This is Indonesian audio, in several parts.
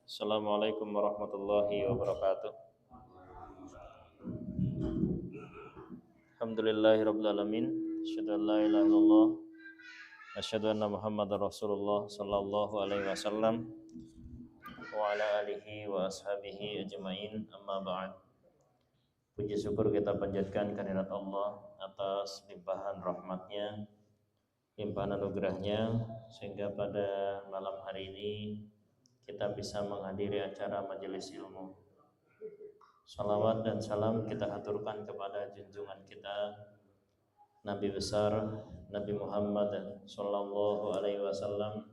Assalamualaikum warahmatullahi wabarakatuh. Alhamdulillahirabbil alamin. Asyhadu an la ilaha illallah wa asyhadu anna Muhammadar Rasulullah sallallahu alaihi wasallam wa ala alihi wa ashabihi ajmain. Amma ba'd. Puji syukur kita panjatkan kehadirat Allah atas limpahan rahmatnya, limpahan anugerahnya, sehingga pada malam hari ini kita bisa menghadiri acara majelis ilmu. Salawat dan salam kita aturkan kepada junjungan kita Nabi besar Nabi Muhammad sallallahu alaihi wasallam,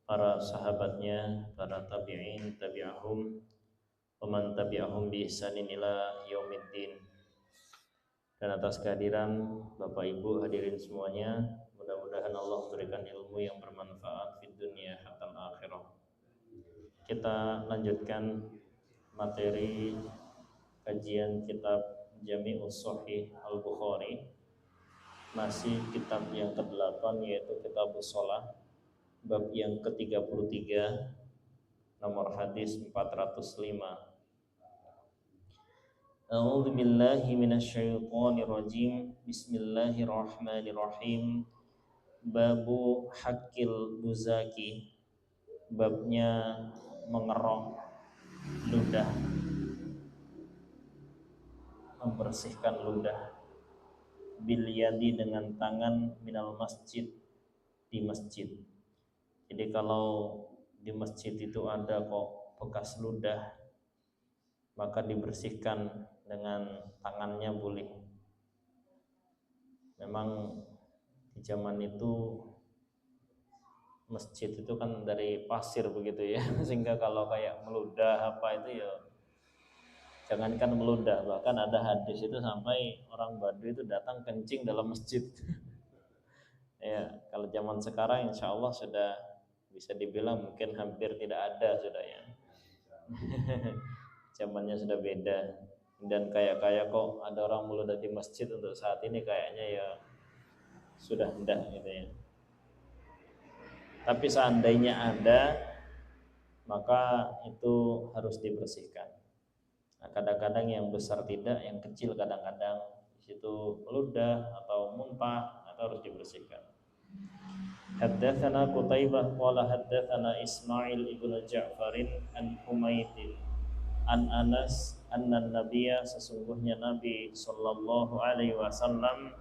para sahabatnya, para tabi'in, tabi'ahum, waman tabi'ahum bi ihsanin ila yaumiddin. Dan atas kehadiran Bapak Ibu hadirin semuanya, mudah-mudahan Allah memberikan ilmu yang bermanfaat di dunia hatta akhirah. Kita lanjutkan materi kajian kitab Jami'us Shahih Al-Bukhari, masih kitab yang ke-8 yaitu Kitabus Shalah, bab yang ke-33, nomor hadis 405. A'udzu billahi minasyaitonir rajim. Bismillahirrahmanirrahim. Babu haqqil buzaki, babnya mengerok ludah, membersihkan ludah, bil yadi dengan tangan, minal masjid, di masjid. Jadi kalau di masjid itu ada kok bekas ludah, maka dibersihkan dengan tangannya boleh. Memang di zaman itu masjid itu kan dari pasir begitu ya, sehingga kalau kayak meludah apa itu ya jangankan meludah, bahkan ada hadis itu sampai orang Baduy itu datang kencing dalam masjid. Ya, kalau zaman sekarang insya Allah sudah bisa dibilang mungkin hampir tidak ada sudah ya. Zamannya sudah beda, dan kayak kok ada orang meludah di masjid untuk saat ini kayaknya ya sudah hendak gitu ya. Tapi seandainya ada, maka itu harus dibersihkan. Nah, kadang-kadang yang besar tidak, yang kecil kadang-kadang di situ meludah atau muntah, atau harus dibersihkan. Haddatsana Qutaibah qala haddatsana Ismail ibnu Ja'farin an Humaydin an Anas anna Nabiyya, sesungguhnya Nabi sallallahu alaihi wasallam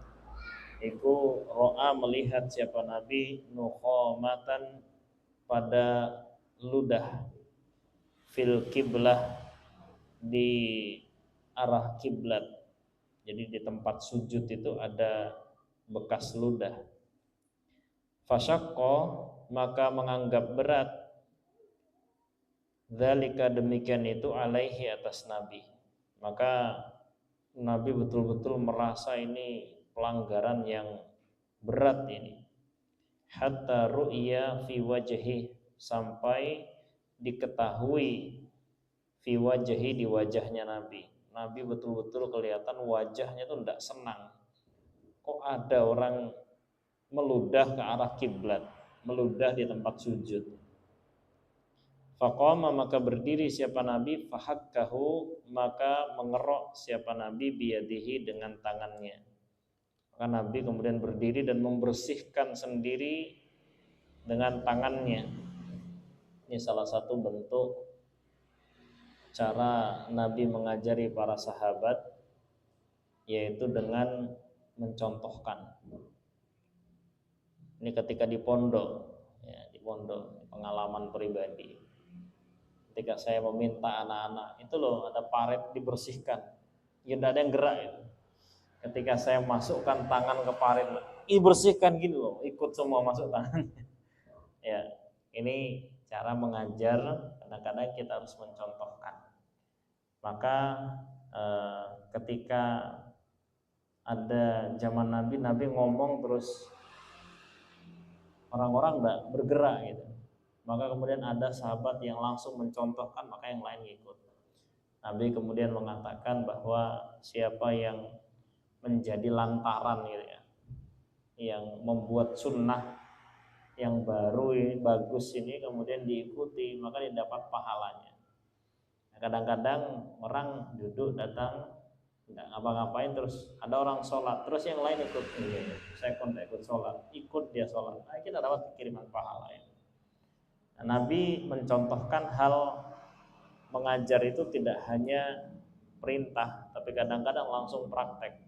iku ro'a, melihat siapa Nabi, nukhamatan, pada ludah, fil kiblah, di arah kiblat. Jadi di tempat sujud itu ada bekas ludah. Fasyaqqa, maka menganggap berat, dzalika, demikian itu, alaihi, atas Nabi. Maka Nabi betul-betul merasa ini pelanggaran yang berat ini. Hatta ru'ya fi wajhi, sampai diketahui fi wajhi, di wajahnya Nabi. Nabi betul-betul kelihatan wajahnya tuh tidak senang. Kok ada orang meludah ke arah kiblat, meludah di tempat sujud. Faqama, maka berdiri siapa Nabi, fahakkahu, maka mengerok siapa Nabi, biyadihi, dengan tangannya. Maka Nabi kemudian berdiri dan membersihkan sendiri dengan tangannya. Ini salah satu bentuk cara Nabi mengajari para sahabat, yaitu dengan mencontohkan. Ini ketika di pondok, ya, di pondok, pengalaman pribadi. Ketika saya meminta anak-anak, itu loh ada paret dibersihkan, ya tidak ada yang gerak itu. Ketika saya masukkan tangan ke paret, dibersihkan gitu loh, ikut semua masuk tangan. Ya, ini cara mengajar, kadang-kadang kita harus mencontohkan. Maka ketika ada zaman Nabi ngomong terus orang-orang enggak bergerak gitu. Maka kemudian ada sahabat yang langsung mencontohkan, maka yang lain ikut. Nabi kemudian mengatakan bahwa siapa yang menjadi lantaran gitu ya, yang membuat sunnah yang baru ini bagus ini kemudian diikuti, maka dia dapat pahalanya. Kadang-kadang orang duduk datang nggak ngapa-ngapain, terus ada orang sholat, terus yang lain ikut, saya pun ikut sholat, ikut dia sholat, nah, kita dapat kiriman pahala ya. Nah, Nabi mencontohkan hal mengajar itu tidak hanya perintah, tapi kadang-kadang langsung praktek.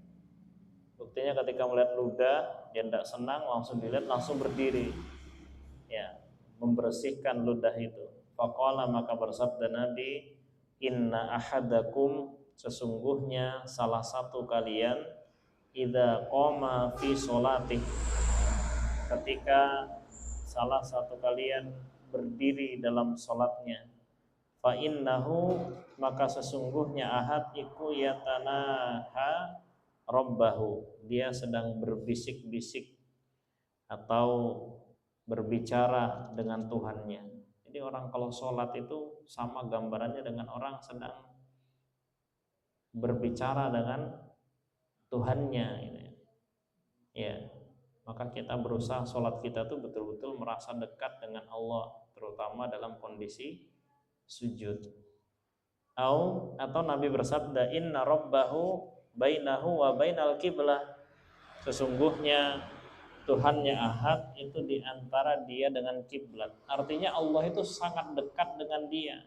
Buktinya ketika melihat ludah, dia tidak senang, langsung dilihat, langsung berdiri, ya, membersihkan ludah itu. Faqala, maka bersabda Nabi, inna ahadakum, sesungguhnya salah satu kalian, idza qama fi sholatih, ketika salah satu kalian berdiri dalam sholatnya, fa innahu, maka sesungguhnya ahad iku yatanaha rabbahu, dia sedang berbisik-bisik atau berbicara dengan Tuhannya. Jadi orang kalau sholat itu sama gambarannya dengan orang sedang berbicara dengan Tuhannya gitu ya. Ya, maka kita berusaha sholat kita tuh betul-betul merasa dekat dengan Allah, terutama dalam kondisi sujud. Atau Nabi bersabda, inna rabbahu bainahu wa bainal qiblah, sesungguhnya Tuhannya ahad itu di antara dia dengan kiblat. Artinya Allah itu sangat dekat dengan dia.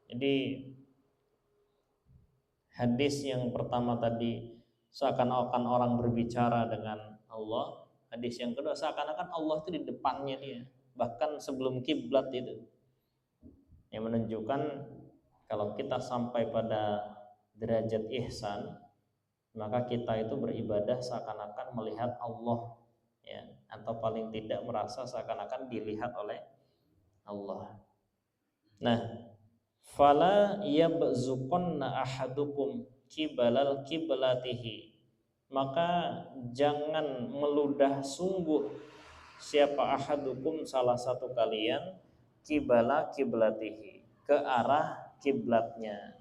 Jadi hadis yang pertama tadi seakan-akan orang berbicara dengan Allah. Hadis yang kedua seakan-akan Allah itu di depannya dia, bahkan sebelum kiblat itu. Yang menunjukkan kalau kita sampai pada derajat ihsan, maka kita itu beribadah seakan-akan melihat Allah, ya, atau paling tidak merasa seakan-akan dilihat oleh Allah. Nah, fala yabzuqanna ahadukum kibalal kiblatihi, maka jangan meludah sungguh siapa ahadukum, salah satu kalian, kibala kiblatihi, ke arah kiblatnya.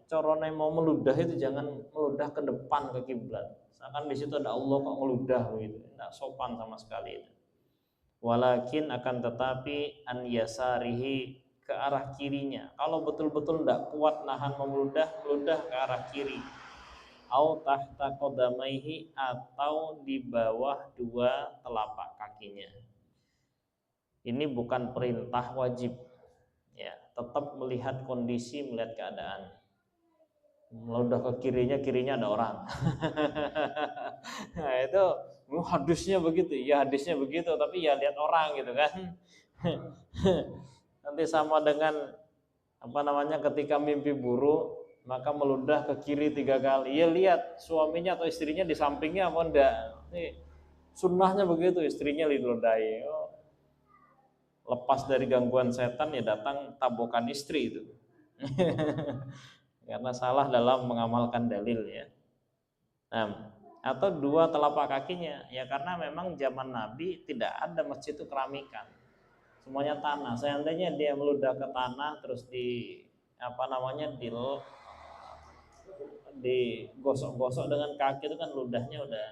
Corone mau meludah itu jangan meludah ke depan ke kiblat, seakan di situ ada Allah kok meludah gitu, tidak sopan sama sekali itu. Walakin, akan tetapi, an yasarihi, ke arah kirinya. Kalau betul-betul tidak kuat nahan meludah, meludah ke arah kiri. Au tahta qadamaihi, atau di bawah dua telapak kakinya. Ini bukan perintah wajib, ya, tetap melihat kondisi, melihat keadaan. Meludah ke kirinya ada orang. Nah itu hadisnya begitu, ya hadisnya begitu, tapi ya lihat orang gitu kan. Nanti sama dengan ketika mimpi buruk, maka meludah ke kiri 3 kali. Ya lihat suaminya atau istrinya di sampingnya apa enggak. Nih, sunnahnya begitu, istrinya diludahi. Lepas dari gangguan setan ya datang tabokan istri itu. Karena salah dalam mengamalkan dalil ya. Nah, atau dua telapak kakinya, ya karena memang zaman Nabi tidak ada masjid itu keramikan, semuanya tanah. Seandainya dia meludah ke tanah terus digosok-gosok dengan kaki itu kan ludahnya udah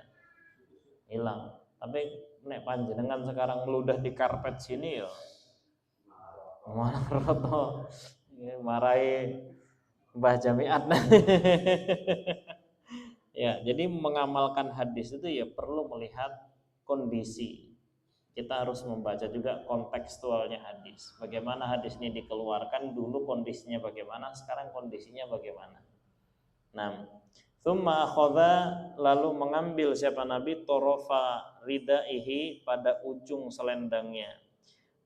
hilang. Tapi nek panjenengan sekarang meludah di karpet sini yo, mana roto marahi Mbah Jamiat. Ya, jadi mengamalkan hadis itu ya perlu melihat kondisi. Kita harus membaca juga kontekstualnya hadis. Bagaimana hadis ini dikeluarkan, dulu kondisinya bagaimana, sekarang kondisinya bagaimana. Nah, tsumma akhadha, lalu mengambil siapa Nabi, torofa ridaihi, pada ujung selendangnya.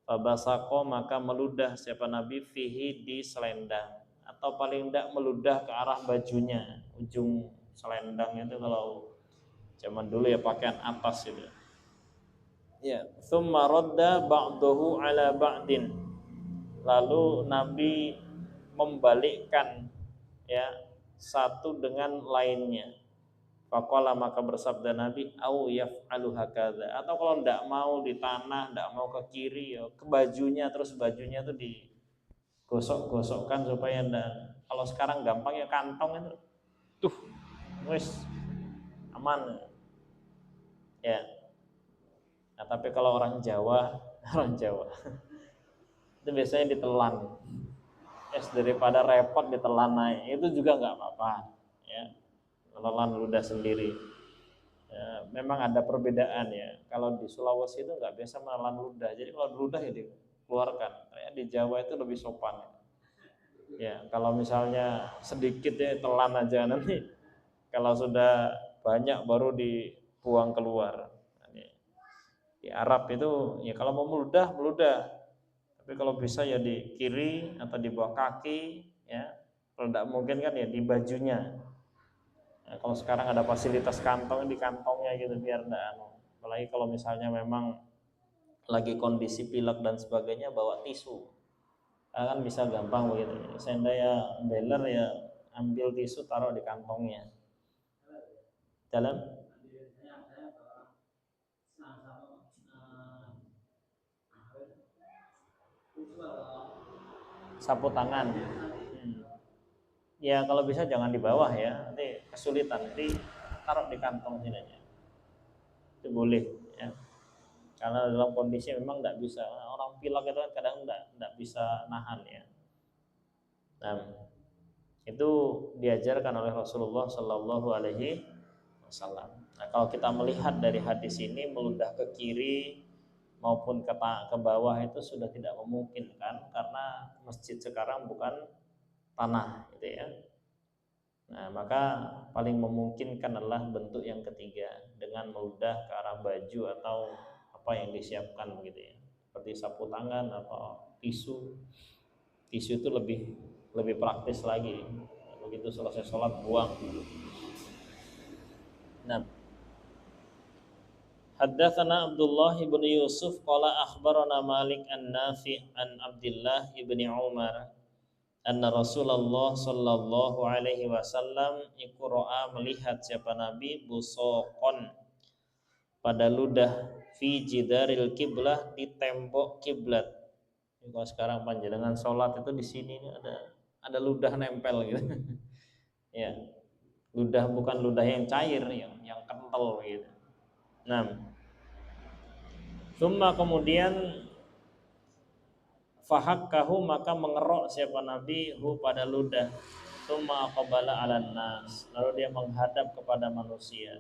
Fabasaqo, maka meludah siapa Nabi, fihi, di selendang, atau paling tidak meludah ke arah bajunya. Ujung selendang itu kalau zaman dulu ya pakaian atas itu. Ya, tsumma radda ba'dahu ala ba'din. Lalu Nabi membalikkan ya satu dengan lainnya. Faqala, maka bersabda Nabi, au yaf'alu hakadha, atau kalau tidak mau di tanah, tidak mau ke kiri ya ke bajunya, terus bajunya itu digosok-gosokkan supaya kalau sekarang gampang ya kantong itu tuh wis aman ya. Nah, tapi kalau orang Jawa, orang Jawa itu biasanya ditelan. Daripada repot ditelan naik, itu juga nggak apa-apa. Ya, menelan ludah sendiri. Ya, memang ada perbedaan ya. Kalau di Sulawesi itu nggak biasa menelan ludah. Jadi kalau ludah ya dikeluarkan. Kayak di Jawa itu lebih sopan. Ya, kalau misalnya sedikit ya telan aja, nanti kalau sudah banyak baru dibuang keluar. Di Arab itu ya kalau mau meludah meludah, tapi kalau bisa ya di kiri atau di bawah kaki ya. Kalau tidak mungkin kan ya di bajunya. Nah, kalau sekarang ada fasilitas kantong di kantongnya gitu biar enggak apalagi kalau misalnya memang lagi kondisi pilek dan sebagainya bawa tisu. Nah, kan bisa gampang begitu. Seandainya beler ya ambil tisu taruh di kantongnya. Dalam sapu tangan. Ya kalau bisa jangan di bawah ya, nanti kesulitan. Jadi taruh di kantong sini aja. Itu boleh ya. Karena dalam kondisi memang tidak bisa, orang pilek itu kan kadang tidak bisa nahan ya. Nah, itu diajarkan oleh Rasulullah Shallallahu Alaihi Wasallam. Nah, kalau kita melihat dari hadis ini meludah ke kiri maupun ke bawah itu sudah tidak memungkinkan karena masjid sekarang bukan tanah, gitu ya. Nah, maka paling memungkinkan adalah bentuk yang ketiga dengan meludah ke arah baju atau apa yang disiapkan begitu ya. Seperti sapu tangan atau tisu. Tisu itu lebih praktis lagi. Begitu selesai sholat buang. Nah, Haddatsana Abdullah bin Yusuf qala akhbarana Malik an-Nafi' an Abdullah bin Umar anna Rasulullah sallallahu alaihi wasallam iqra'a melihat siapa Nabi busaqon pada ludah fi jidaril kiblah di tembok kiblat. Kalau sekarang panjenengan sholat itu di sini ada ludah nempel gitu. Ya, ludah bukan ludah yang cair, yang kental gitu. Nah, summa kemudian fahakkahu maka mengerok siapa Nabi hu pada ludah. Summa aqbala 'alan nas, lalu dia menghadap kepada manusia.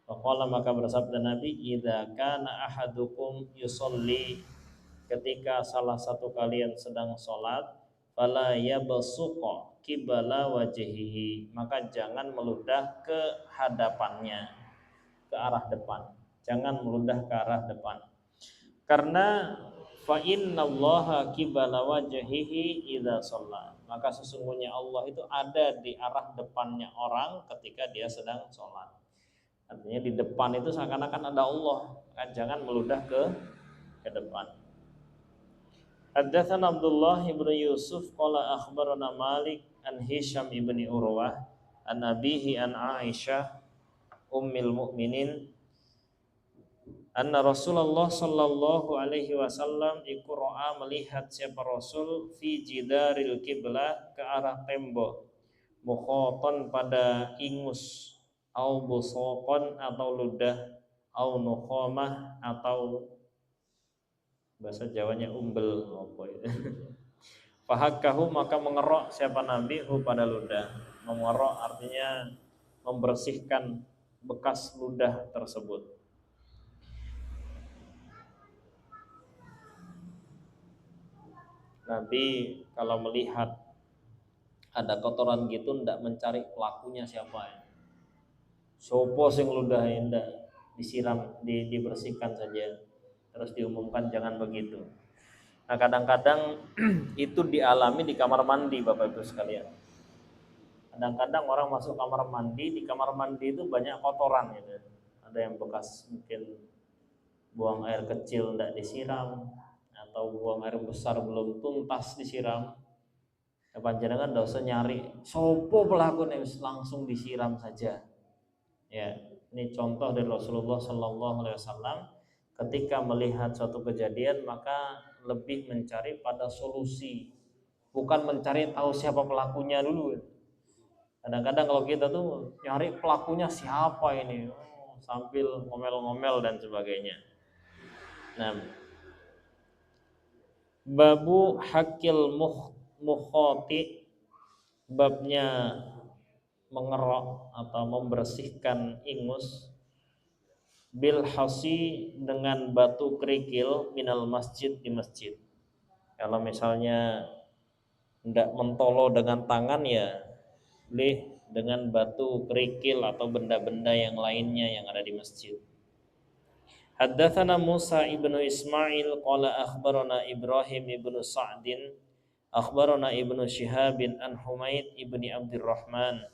Faqala maka bersabda Nabi, idza kana ahadukum yusolli, ketika salah satu kalian sedang sholat, fala yabsuqa qibala wajhihi, maka jangan meludah ke hadapannya, ke arah depan. Jangan meludah ke arah depan. Karena fa innallaha qibala wajhihi idza shalla, maka sesungguhnya Allah itu ada di arah depannya orang ketika dia sedang sholat. Artinya di depan itu seakan-akan ada Allah, kan jangan meludah ke depan. Haddatsana Abdullah ibnu Yusuf qala akhbarana Malik an Hisham ibni Urwah an abihi an Aisyah ummil mukminin anna Rasulullah sallallahu alaihi wasallam iqra'a melihat siapa Rasul fi jidaril kiblah ke arah tembok, mukhatan pada ingus, au busaqan atau ludah, au nukhamah atau bahasa Jawanya umbel apa itu. Fahakkahu maka mengerok siapa Nabi hu pada ludah. Mengerok artinya membersihkan bekas ludah tersebut. Nabi kalau melihat ada kotoran gitu ndak mencari pelakunya siapa ya. Sopo sing ludah ndak disiram, dibersihkan saja. Terus diumumkan jangan begitu. Nah, kadang-kadang itu dialami di kamar mandi Bapak Ibu sekalian. Kadang-kadang orang masuk kamar mandi, di kamar mandi itu banyak kotoran gitu. Ada yang bekas mungkin buang air kecil ndak disiram, atau buang air besar belum tuntas disiram. Ya, panjenengan enggak usah nyari sopo pelakunya, langsung disiram saja. Ya, ini contoh dari Rasulullah Sallallahu Alaihi Wasallam ketika melihat suatu kejadian maka lebih mencari pada solusi, bukan mencari tahu siapa pelakunya dulu. Kadang-kadang kalau kita tuh nyari pelakunya siapa ini, sambil ngomel-ngomel dan sebagainya. Nah, babu hakil mukhoti, babnya mengerok atau membersihkan ingus bil hasi dengan batu kerikil minal masjid di masjid. Kalau misalnya tidak mentolo dengan tangan ya boleh dengan batu kerikil atau benda-benda yang lainnya yang ada di masjid. Haddatsana Musa ibnu Ismail qala akhbarana Ibrahim ibnu Sa'din akhbarana ibnu Shihabin an Humaid ibni Abdurrahman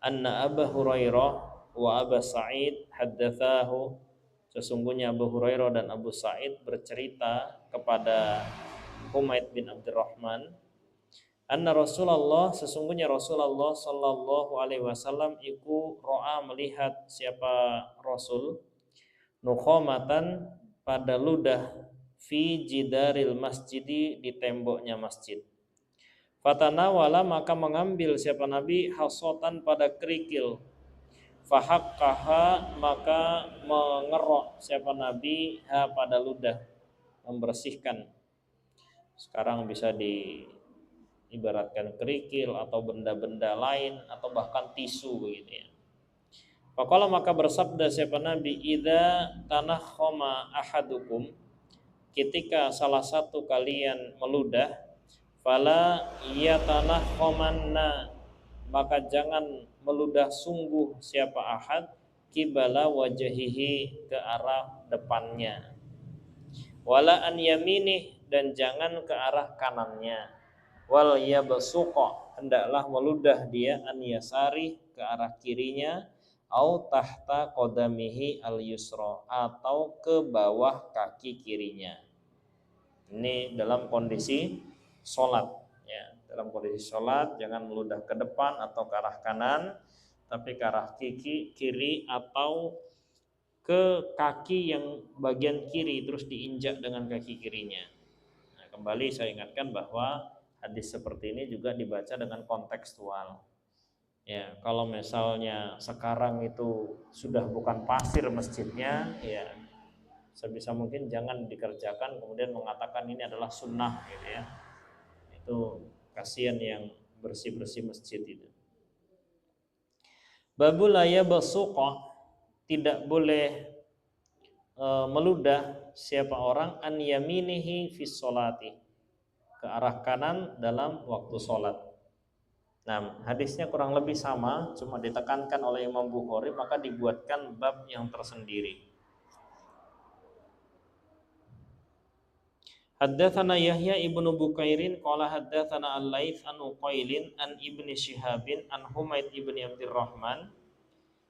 anna Abu Hurairah wa Abu Sa'id haddatsahu, sesungguhnya Abu Hurairah dan Abu Sa'id bercerita kepada Humaid bin Abdurrahman, anna Rasulullah, sesungguhnya Rasulullah sallallahu alaihi wasallam iku ro'a melihat siapa Rasul nukhamatan pada ludah fi jidaril masjidi di temboknya masjid. Fatanawala maka mengambil siapa Nabi hasotan pada kerikil. Fahakkaha maka mengerok siapa Nabi ha pada ludah, membersihkan. Sekarang bisa diibaratkan kerikil atau benda-benda lain atau bahkan tisu begitu ya. Faqala maka bersabda siapa Nabi, idza tanakhama ahadukum, ketika salah satu kalian meludah, fala yatanakhamanna, maka jangan meludah sungguh siapa ahad kibala wajahihi ke arah depannya, wala an yaminih dan jangan ke arah kanannya, wal yabsuqa hendaklah meludah dia an yasari ke arah kirinya, au tahta qadamihi al yusra atau ke bawah kaki kirinya. Ini dalam kondisi sholat ya. Dalam kondisi sholat jangan meludah ke depan atau ke arah kanan, tapi ke arah kiri atau ke kaki yang bagian kiri terus diinjak dengan kaki kirinya. Nah, kembali saya ingatkan bahwa hadis seperti ini juga dibaca dengan kontekstual. Ya, kalau misalnya sekarang itu sudah bukan pasir masjidnya, ya sebisa mungkin jangan dikerjakan kemudian mengatakan ini adalah sunnah gitu ya. Itu kasihan yang bersih-bersih masjid itu. Babul laya basuqa, tidak boleh meludah siapa orang an yaminihi fi sholati, ke arah kanan dalam waktu sholat. Nah, hadisnya kurang lebih sama, cuma ditekankan oleh Imam Bukhari, maka dibuatkan bab yang tersendiri. Haddatsana Yahya ibnu Bukairin qala haddatsana Al-Laits an Uqailin an Ibni Shihabin an Humaid ibni Abdurrahman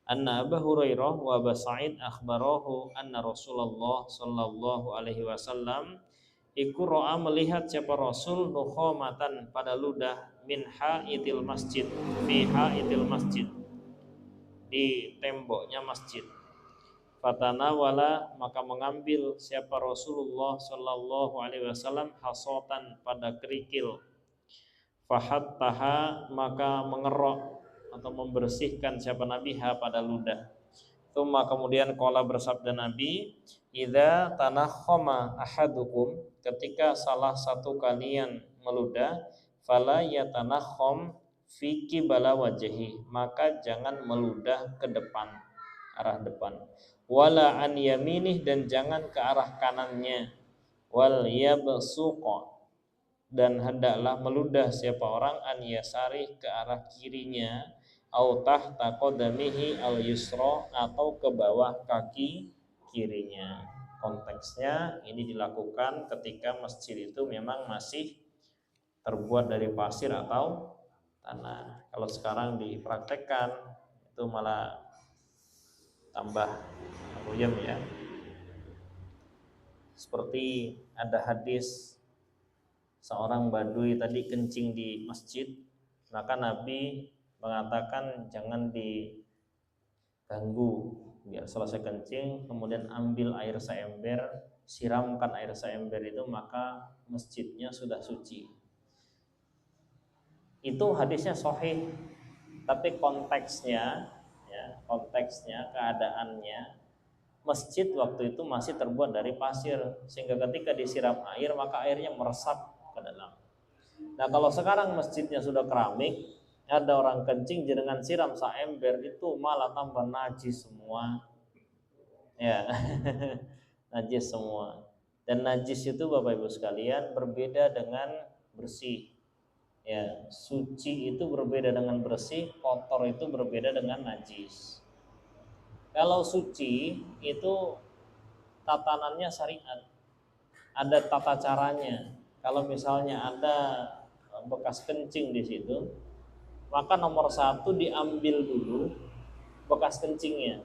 anna Abu Hurairah wa Abu Sa'id akhbarahu anna Rasulullah sallallahu alaihi wasallam iku ro'a melihat siapa Rasul nukhamatan pada ludah min haitil masjid, fi haitil masjid, di temboknya masjid. Fatanawala maka mengambil siapa Rasulullah sallallahu alaihi wasallam hasotan pada kerikil. Fahattaha maka mengerok atau membersihkan siapa Nabi ha pada ludah. Tsumma kemudian qala bersabda Nabi, idza tanakhama ahadukum, ketika salah satu kalian meludah, fala yatanakham fi qibala wajhi, maka jangan meludah ke depan, arah depan. Wala an yaminih dan jangan ke arah kanannya. Wal yabsuqa dan hendaklah meludah siapa orang an yasari ke arah kirinya, au tahta qadamihi al yusra atau ke bawah kaki kirinya. Konteksnya ini dilakukan ketika masjid itu memang masih terbuat dari pasir atau tanah. Kalau sekarang dipraktekkan itu malah tambah ruyem ya. Seperti ada hadis seorang badui tadi kencing di masjid, maka Nabi mengatakan jangan diganggu, biar selesai kencing kemudian ambil air seember, siramkan air seember itu, maka masjidnya sudah suci. Itu hadisnya sahih, tapi konteksnya ya, konteksnya keadaannya masjid waktu itu masih terbuat dari pasir, sehingga ketika disiram air maka airnya meresap ke dalam. Nah kalau sekarang masjidnya sudah keramik, ada orang kencing jenengan siram saember, itu malah tambah najis semua. Ya, najis semua. Dan najis itu Bapak Ibu sekalian berbeda dengan bersih. Ya, suci itu berbeda dengan bersih, kotor itu berbeda dengan najis. Kalau suci itu tatanannya syariat, ada tata caranya. Kalau misalnya ada bekas kencing di situ, maka nomor satu diambil dulu bekas kencingnya,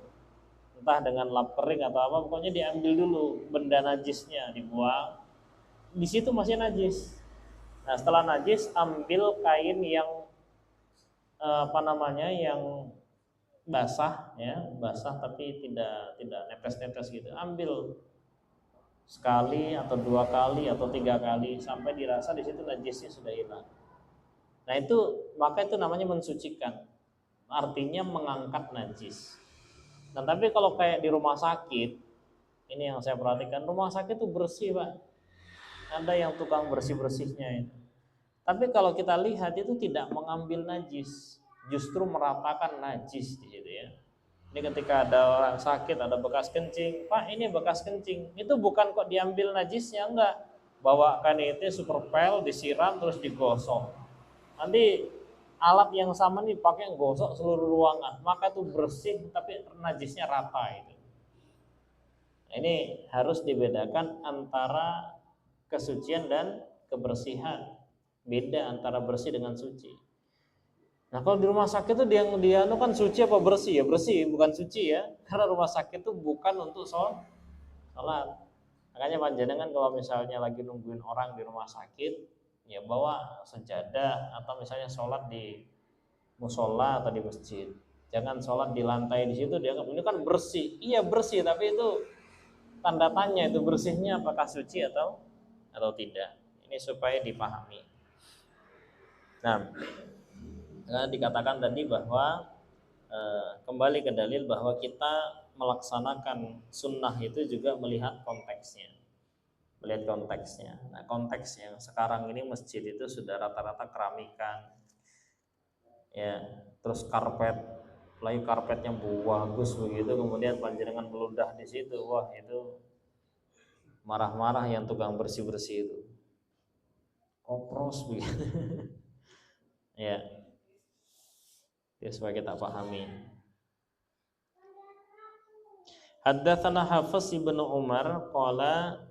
entah dengan lap kering atau apa, pokoknya diambil dulu benda najisnya, dibuang. Di situ masih najis. Nah setelah najis, ambil kain yang yang basah, ya basah tapi tidak nepes-nepes gitu. Ambil sekali atau 2 kali atau 3 kali sampai dirasa di situ najisnya sudah hilang. Nah itu, maka itu namanya mensucikan, artinya mengangkat najis. Nah tapi kalau kayak di rumah sakit, ini yang saya perhatikan, rumah sakit itu bersih Pak, ada yang tukang bersih-bersihnya itu. Tapi kalau kita lihat itu tidak mengambil najis, justru meratakan najis di situ ya. Ini ketika ada orang sakit, ada bekas kencing, Pak ini bekas kencing, itu bukan kok diambil najisnya, enggak. Bawakan itu superpel, disiram terus digosok. Nanti alat yang sama nih pakai gosok seluruh ruangan, maka itu bersih tapi najisnya rata itu. Nah, ini harus dibedakan antara kesucian dan kebersihan. Beda antara bersih dengan suci. Nah kalau di rumah sakit itu dia kan suci apa bersih? Ya bersih, bukan suci ya. Karena rumah sakit itu bukan untuk sholat. Makanya panjenengan kalau misalnya lagi nungguin orang di rumah sakit, ya bawa sejadah atau misalnya sholat di musola atau di masjid. Jangan sholat di lantai di situ, dia ini kan bersih. Iya bersih, tapi itu tanda tanya itu bersihnya apakah suci atau tidak. Ini supaya dipahami. Nah, dikatakan tadi bahwa kembali ke dalil bahwa kita melaksanakan sunnah itu juga melihat konteksnya. Nah, konteks yang sekarang ini masjid itu sudah rata-rata keramikan, ya, terus karpetnya bagus begitu, kemudian panjenengan meludah di situ, wah itu marah-marah yang tukang bersih-bersih itu, kopros begitu. Ya, supaya kita pahami. Haddatsana Hafiz ibn Umar qala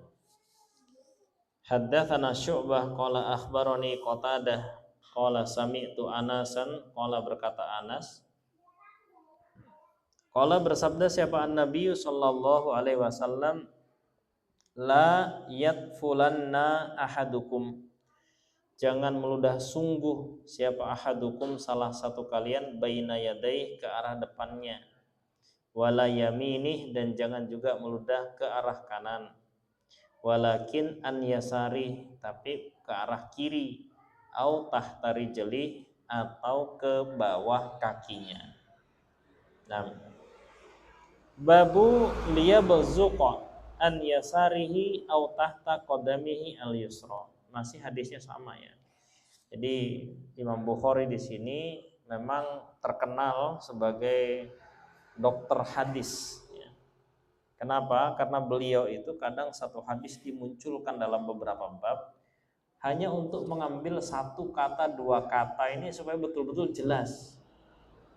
haddatsana Syu'bah qala akhbarani Qatadah qala sami'tu Anasan qala berkata Anas qala bersabda siapa an-nabiy sallallahu alaihi wasallam la yatfulanna ahadukum, jangan meludah sungguh siapa ahadukum salah satu kalian baina yadai ke arah depannya, wala yaminih dan jangan juga meludah ke arah kanan, walakin an yasari tapi ke arah kiri, au tahtari jeli atau ke bawah kakinya. Nah, babu liyabzuqa an yasarihi au tahta qadamihi al yusra. Masih hadisnya sama ya. Jadi Imam Bukhari di sini memang terkenal sebagai dokter hadis. Kenapa? Karena beliau itu kadang satu hadis dimunculkan dalam beberapa bab hanya untuk mengambil satu kata, 2 kata ini supaya betul-betul jelas.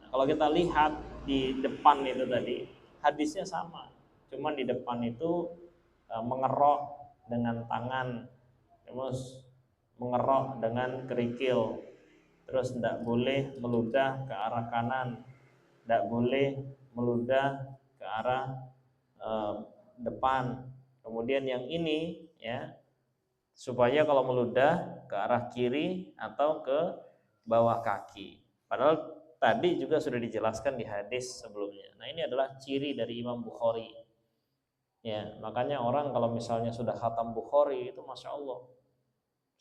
Nah, kalau kita lihat di depan itu tadi hadisnya sama, cuman di depan itu mengerok dengan tangan, terus mengerok dengan kerikil, terus tidak boleh meludah ke arah kanan, tidak boleh meludah ke arah depan. Kemudian yang ini ya, supaya kalau meludah ke arah kiri atau ke bawah kaki. Padahal tadi juga sudah dijelaskan di hadis sebelumnya. Nah ini adalah ciri dari Imam Bukhari. Ya, makanya orang kalau misalnya sudah khatam Bukhari itu masya Allah,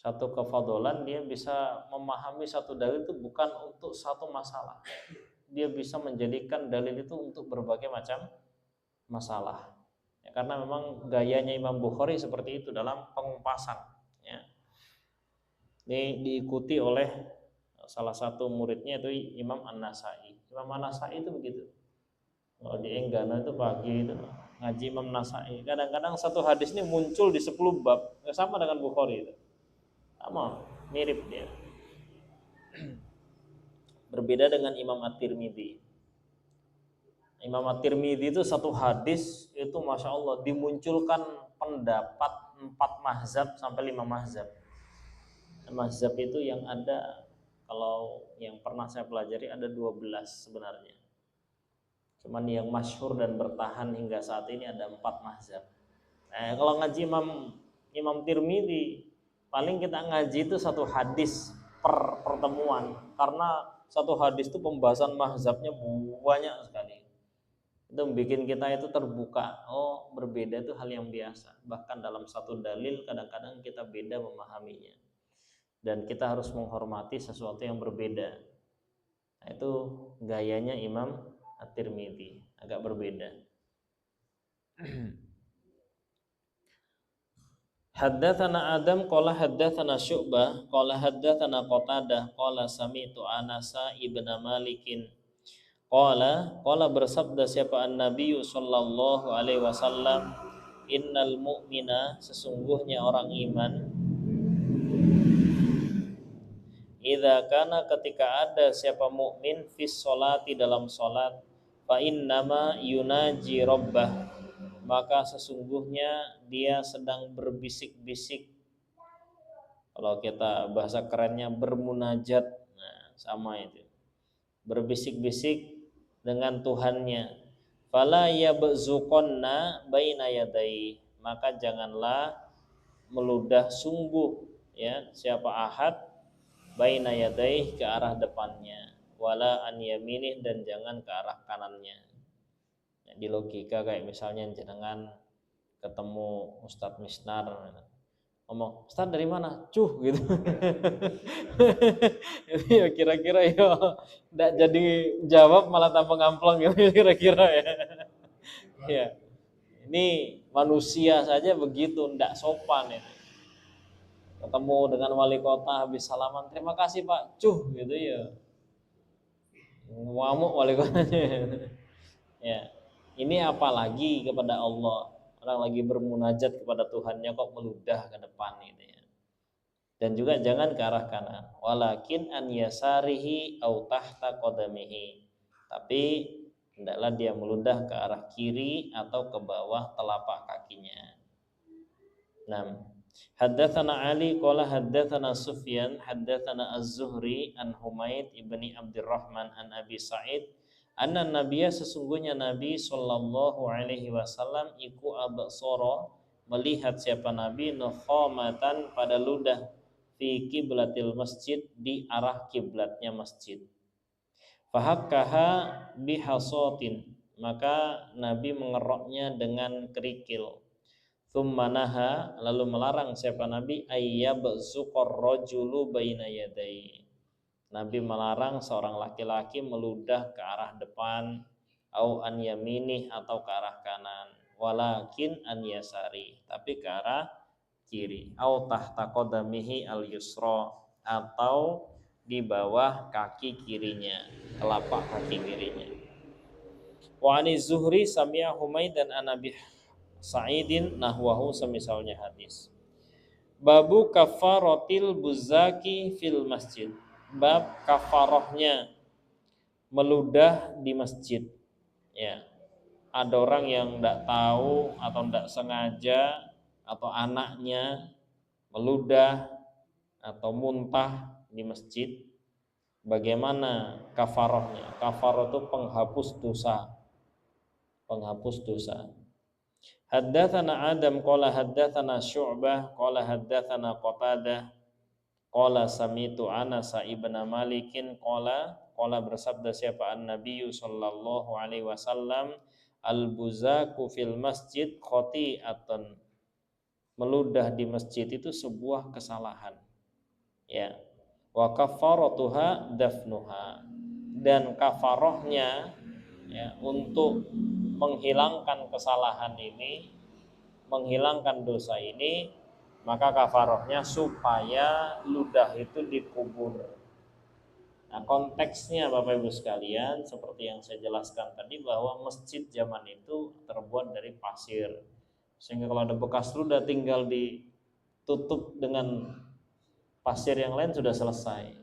satu kefadolan dia bisa memahami satu dalil itu bukan untuk satu masalah. Dia bisa menjadikan dalil itu untuk berbagai macam masalah. Ya, karena memang gayanya Imam Bukhari seperti itu dalam pengupasan. Ya. Ini diikuti oleh salah satu muridnya itu Imam An-Nasai. Imam An-Nasai itu begitu. Kalau di Enggana itu pagi itu ngaji Imam Nasai. Kadang-kadang satu hadis ini muncul di 10 bab, sama dengan Bukhari itu. Sama, mirip dia. Berbeda dengan Imam At-Tirmidzi. Imam At-Tirmidzi itu satu hadis itu Masya Allah dimunculkan pendapat 4 mazhab sampai 5 mazhab. Mazhab itu yang ada, kalau yang pernah saya pelajari ada 12 sebenarnya. Cuman yang masyhur dan bertahan hingga saat ini ada 4 mazhab. Kalau ngaji Imam Tirmidzi, paling kita ngaji itu satu hadis per pertemuan, karena satu hadis itu pembahasan mazhabnya banyak sekali. Itu bikin kita itu terbuka. Oh, berbeda itu hal yang biasa. Bahkan dalam satu dalil kadang-kadang kita beda memahaminya. Dan kita harus menghormati sesuatu yang berbeda. Nah, itu gayanya Imam At-Tirmidzi, agak berbeda. Haddatsana Adam qala haddatsana Syu'bah qala haddatsana Qatadah qala sami'tu Anasa ibnu Malikin qala bersabda siapa an-Nabi sallallahu alaihi wasallam, innal mu'mina, sesungguhnya orang iman, idza kana, ketika ada siapa mukmin, fis sholati, dalam salat, fa innama yunaji rabbah, maka sesungguhnya dia sedang berbisik-bisik. Kalau kita bahasa kerennya bermunajat, nah sama itu. Berbisik-bisik dengan Tuhannya. Fala yabzuqanna baina yadai, maka janganlah meludah sungguh ya siapa ahad baina yadai, ke arah depannya, wala an yaminih, dan jangan ke arah kanannya. Di logika kayak misalnya jenengan ketemu Ustadz Misnar ngomong, Ustadz dari mana? Cuh gitu. Ya kira-kira ya enggak jadi jawab malah tanpa ngamplong gitu kira-kira ya. Ya. Ini manusia saja begitu, enggak sopan itu. Ketemu dengan wali kota habis salaman, terima kasih Pak, cuh gitu ya. Ngamuk wali kotanya. Ya. Ini apalagi kepada Allah. Orang lagi bermunajat kepada Tuhannya kok meludah ke depan gitu ya. Dan juga jangan ke arah kanan. Walakin an yasarihi au tahta qadamihi. Tapi hendaklah dia meludah ke arah kiri atau ke bawah telapak kakinya. 6. Haddatsana Ali qala haddatsana Sufyan haddatsana Az-Zuhri an Humaid ibni Abdurrahman an Abi Sa'id anna Nabiya, sesungguhnya Nabi sallallahu alaihi wasallam iku absara, melihat siapa Nabi, nukhamatan, pada ludah, fi kiblatil masjid, di arah kiblatnya masjid. Fahakkaha bihasatin, maka Nabi mengeroknya dengan kerikil. Tsumma naha, lalu melarang siapa Nabi, ayyabzuqar rajulu baina yadayhi, Nabi melarang seorang laki-laki meludah ke arah depan, au an yaminih, atau ke arah kanan, walakin an yasari, tapi ke arah kiri, au tahta qadamihi al yusra, atau di bawah kaki kirinya, telapak kaki kirinya. Wa ani Zuhri sami'a Humaid dan Anabi Sa'idin nahwahu, semisalnya hadis. Babu kafaratil buzaki fil masjid, bab kafarohnya meludah di masjid. Ya, ada orang yang tidak tahu atau tidak sengaja, atau anaknya meludah atau muntah di masjid. Bagaimana kafarohnya? Kafaroh itu penghapus dosa. Penghapus dosa. Haddatsana Adam qala haddatsana Syu'bah qala haddatsana Qatadah qala samitu Anas ibnu Malikin qala bersabda siapa an-Nabi sallallahu alaihi wasallam, al-buzaku fil masjid khati'atun, meludah di masjid itu sebuah kesalahan. Ya. Wa kafaratuha dafnuha, dan kafarohnya ya untuk menghilangkan kesalahan ini menghilangkan dosa ini, maka kafarohnya supaya ludah itu dikubur. Nah, konteksnya Bapak Ibu sekalian seperti yang saya jelaskan tadi, bahwa masjid zaman itu terbuat dari pasir, sehingga kalau ada bekas ludah tinggal ditutup dengan pasir yang lain sudah selesai.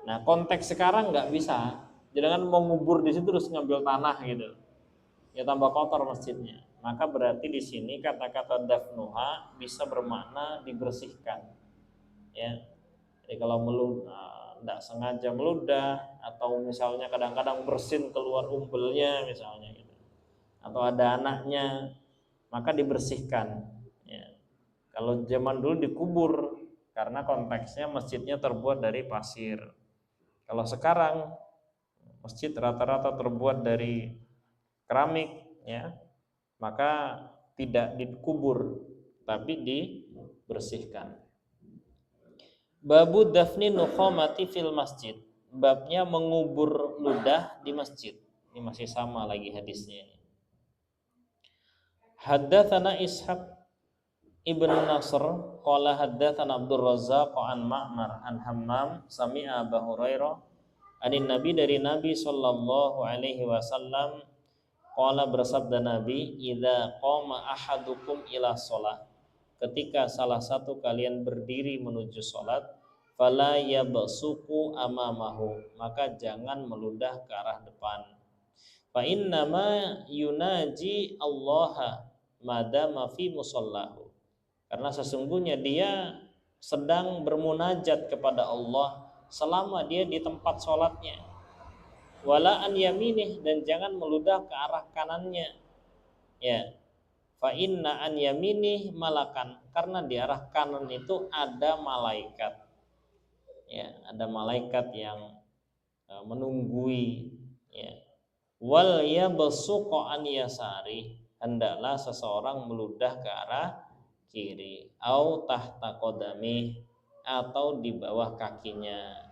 Nah, konteks sekarang nggak bisa, jangan mau ngubur di situ terus ngambil tanah gitu, ya tambah kotor masjidnya. Maka berarti di sini kata-kata dafnuha bisa bermakna dibersihkan, ya. Jadi kalau tidak sengaja meludah, atau misalnya kadang-kadang bersin keluar umbelnya misalnya gitu, atau ada anaknya, maka dibersihkan, ya. Kalau zaman dulu dikubur karena konteksnya masjidnya terbuat dari pasir. Kalau sekarang masjid rata-rata terbuat dari keramik, ya, maka tidak dikubur tapi dibersihkan. Babu dafni nukhamati fil masjid. Babnya mengubur ludah di masjid. Ini masih sama lagi hadisnya. Haddatsana Ishaq ibn Nasr qala haddatsana Abdul Razzaq an Ma'mar an Hammam sami'a Abu Hurairah anin Nabi, dari Nabi sallallahu alaihi wasallam, qala, bersabda Nabi, idza qama ahadukum ila shalah, ketika salah satu kalian berdiri menuju salat, fala yabsuku amamahu, maka jangan meludah ke arah depan. Fa innama yunaji Allah madama fi musallahu, karena sesungguhnya dia sedang bermunajat kepada Allah selama dia di tempat sholatnya. Wala an yaminih, dan jangan meludah ke arah kanannya, ya. Fa inna an yaminih malakan, karena di arah kanan itu ada malaikat, ya, ada malaikat yang menunggui, ya. Wal yabsuqa an yasari, hendaklah seseorang meludah ke arah kiri, au tahta qadami, atau di bawah kakinya.